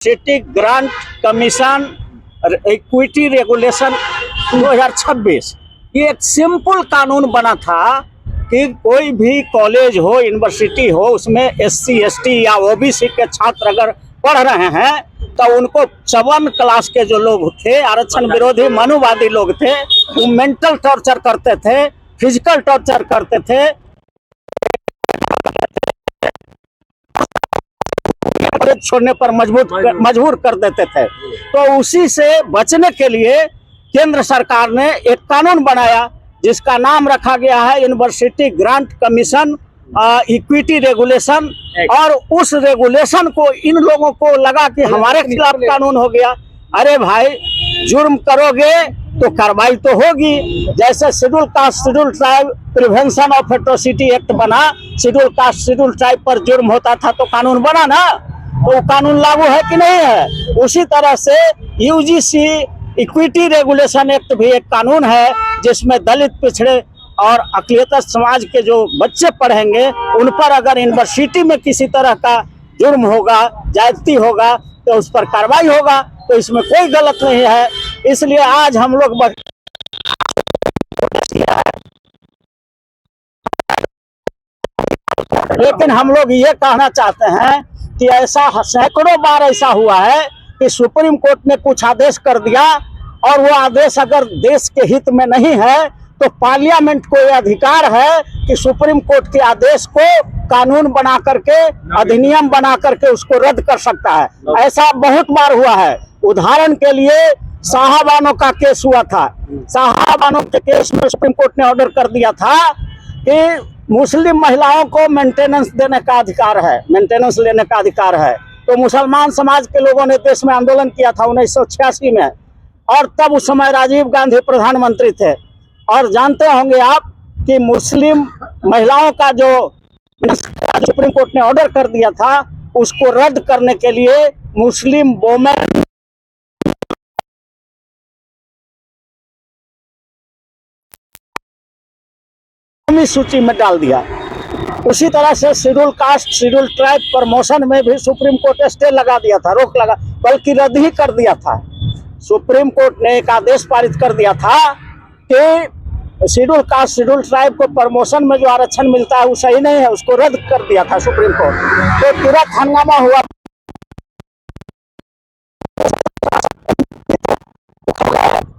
University grant commission equity regulation 2026, ये एक simple कानून बना था कि कोई भी कॉलेज हो, यूनिवर्सिटी हो, उसमें SC ST या OBC के छात्र अगर पढ़ रहे हैं तो उनको 54 क्लास के जो लोग थे, आरक्षण विरोधी मनुवादी लोग थे, वो मेंटल टॉर्चर करते थे, फिजिकल टॉर्चर करते थे, छोड़ने पर मजबूर कर देते थे। तो उसी से बचने के लिए केंद्र सरकार ने एक कानून बनाया जिसका नाम रखा गया है university grant commission equity regulation. और उस रेगुलेशन को इन लोगों को लगा कि हमारे खिलाफ कानून हो गया। अरे भाई, जुर्म करोगे तो कार्रवाई तो होगी। जैसे schedule caste schedule tribe prevention of atrocity act बना, शेड्यूल कास्ट शेड्यूल ट्राइब पर जुर्म होता था तो कानून बना ना, तो कानून लागू है कि नहीं है। उसी तरह से UGC इक्विटी रेगुलेशन एक्ट भी एक कानून है जिसमें दलित, पिछड़े और अकलियत समाज के जो बच्चे पढ़ेंगे उन पर अगर यूनिवर्सिटी में किसी तरह का जुर्म होगा, ज्यादती होगा तो उस पर कार्रवाई होगा। तो इसमें कोई गलत नहीं है। इसलिए आज हम लोग लेकिन हम लोग ये कहना चाहते हैं कि ऐसा सैकड़ों बार ऐसा हुआ है कि सुप्रीम कोर्ट ने कुछ आदेश कर दिया और वो आदेश अगर देश के हित में नहीं है तो पार्लियामेंट को यह अधिकार है कि सुप्रीम कोर्ट के आदेश को कानून बना करके, अधिनियम बना करके उसको रद्द कर सकता है। ऐसा बहुत बार हुआ है। उदाहरण के लिए साहबानों का केस हुआ था। साहबानों के केस में सुप्रीम कोर्ट ने ऑर्डर कर दिया था कि मुस्लिम महिलाओं को मेंटेनेंस देने का अधिकार है, मेंटेनेंस लेने का अधिकार है। तो मुसलमान समाज के लोगों ने देश में आंदोलन किया था 1986 में, और तब उस समय राजीव गांधी प्रधानमंत्री थे। और जानते होंगे आप कि मुस्लिम महिलाओं का जो सुप्रीम कोर्ट ने ऑर्डर कर दिया था उसको रद्द करने के लिए मुस्लिम वोमेन सूची में डाल दिया। उसी तरह से schedule caste schedule tribe promotion में भी सुप्रीम कोर्ट स्टे लगा दिया था, रोक लगा, बल्कि रद्द ही कर दिया था। सुप्रीम कोर्ट ने एक आदेश पारित कर दिया था कि शेड्यूल कास्ट शेड्यूल ट्राइब को प्रमोशन में जो आरक्षण मिलता है वो सही नहीं है, उसको रद्द कर दिया था सुप्रीम कोर्ट। तो तुरंत हंगामा हुआ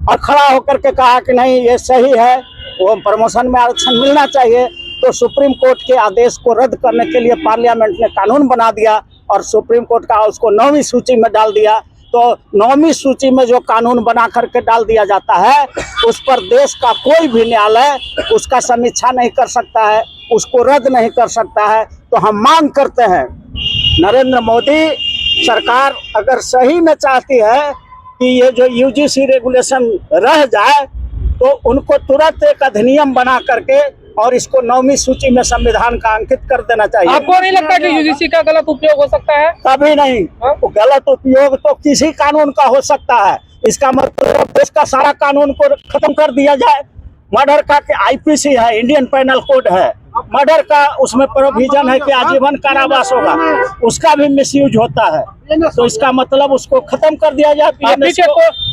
और खड़ा होकर के कहा कि नहीं, ये सही है, वो प्रमोशन में आरक्षण मिलना चाहिए। तो सुप्रीम कोर्ट के आदेश को रद्द करने के लिए पार्लियामेंट ने कानून बना दिया और सुप्रीम कोर्ट का उसको 9वीं सूची में डाल दिया। तो 9वीं सूची में जो कानून बना करके डाल दिया जाता है उस पर देश का कोई भी न्यायालय उसका समीक्षा नहीं कर सकता है, उसको रद्द नहीं कर सकता है। तो हम मांग करते हैं, नरेंद्र मोदी सरकार अगर सही में चाहती है कि ये जो UGC रेगुलेशन रह जाए तो उनको तुरंत एक अधिनियम बना करके और इसको 9वीं सूची में संविधान का अंकित कर देना चाहिए। आपको नहीं लगता कि UGC का गलत उपयोग हो सकता है? कभी नहीं। तो गलत उपयोग तो किसी कानून का हो सकता है। इसका मतलब देश का सारा कानून को खत्म कर दिया जाए। मर्डर का IPC है, इंडियन पेनल कोड है, मर्डर का उसमें प्रोविजन है कि आजीवन कारावास होगा, उसका भी मिसयूज होता है। तो इसका मतलब उसको खत्म कर दिया जाए।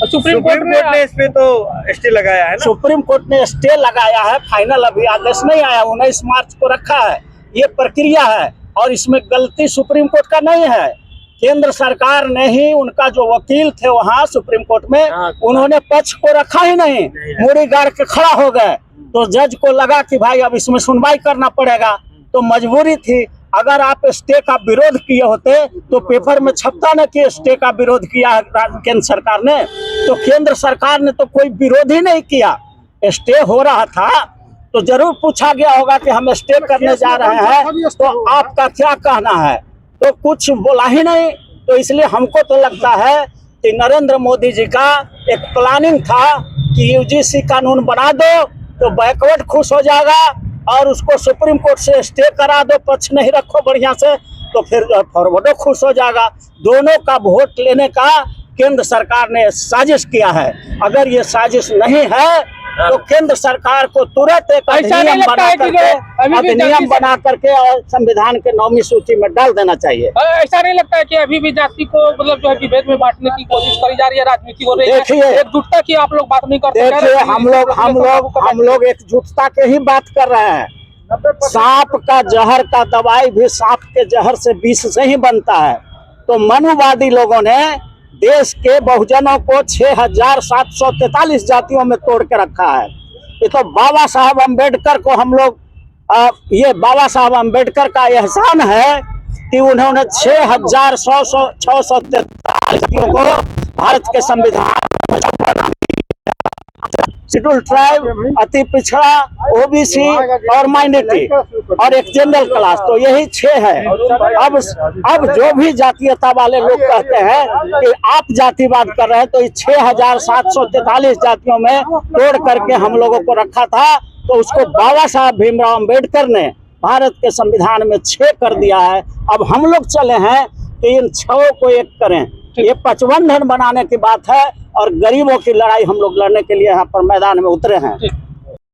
सुप्रीम कोर्ट ने इस पे तो स्टे लगाया है ना? सुप्रीम कोर्ट ने स्टे लगाया है, फाइनल अभी आदेश नहीं आया, 19 मार्च को रखा है। ये प्रक्रिया है और इसमें गलती सुप्रीम कोर्ट का नहीं है। केंद्र सरकार ने ही, उनका जो वकील थे वहाँ सुप्रीम कोर्ट में, उन्होंने पक्ष को रखा ही नहीं, मुड़ी गाड़ के खड़ा हो गए। तो जज को लगा कि भाई अब इसमें सुनवाई करना पड़ेगा, तो मजबूरी थी। अगर आप स्टे का विरोध किए होते तो पेपर में छपता न कि स्टे का विरोध किया है केंद्र सरकार ने। तो केंद्र सरकार ने तो कोई विरोध ही नहीं किया, स्टे हो रहा था तो जरूर पूछा गया होगा कि हम स्टे करने जा रहे हैं तो आपका क्या कहना है, तो कुछ बोला ही नहीं। तो इसलिए हमको तो लगता है कि नरेंद्र मोदी जी का एक प्लानिंग था कि UGC कानून बना दो तो बैकवर्ड खुश हो जाएगा और उसको सुप्रीम कोर्ट से स्टे करा दो, पक्ष नहीं रखो बढ़िया से, तो फिर फॉरवर्डो खुश हो जाएगा। दोनों का वोट लेने का केंद्र सरकार ने साजिश किया है। अगर ये साजिश नहीं है तो केंद्र सरकार को तुरंत एक ऐसा नहीं लगता है कि अधिनियम बना करके और संविधान के 9वीं सूची में डाल देना चाहिए। ऐसा नहीं लगता है कि अभी भी जाति को मतलब जो है विभेद में बांटने की कोशिश करी जा रही है, राजनीति हो रही है? देखिए, एकजुटता की आप लोग बात नहीं करते। देखिए हम लोग एकजुटता के ही बात कर रहे हैं। सांप का जहर का दवाई भी सांप के जहर से विष से ही बनता है। तो मनुवादी लोगों ने देश के बहुजनों को 6,743 जातियों में तोड़ के रखा है। ये तो बाबा साहब अम्बेडकर को हम लोग ये बाबा साहब अम्बेडकर का एहसान है कि उन्होंने 6,643 जातियों को भारत के संविधान, शेड्यूल ट्राइब, अति पिछड़ा, ओबीसी और माइनॉरिटी और एक जनरल क्लास, तो यही 6 है। अब जो भी जातीयता वाले लोग कहते हैं कि आप जातिवाद कर रहे हैं, तो 6,743 जातियों में तोड़ करके हम लोगों को रखा था, तो उसको बाबा साहब भीमराव अम्बेडकर ने भारत के संविधान में 6 कर दिया है। अब हम लोग चले हैं कि इन 6 को एक करें। ये पचबंधन बनाने की बात है और गरीबों की लड़ाई हम लोग लड़ने के लिए यहाँ पर मैदान में उतरे हैं।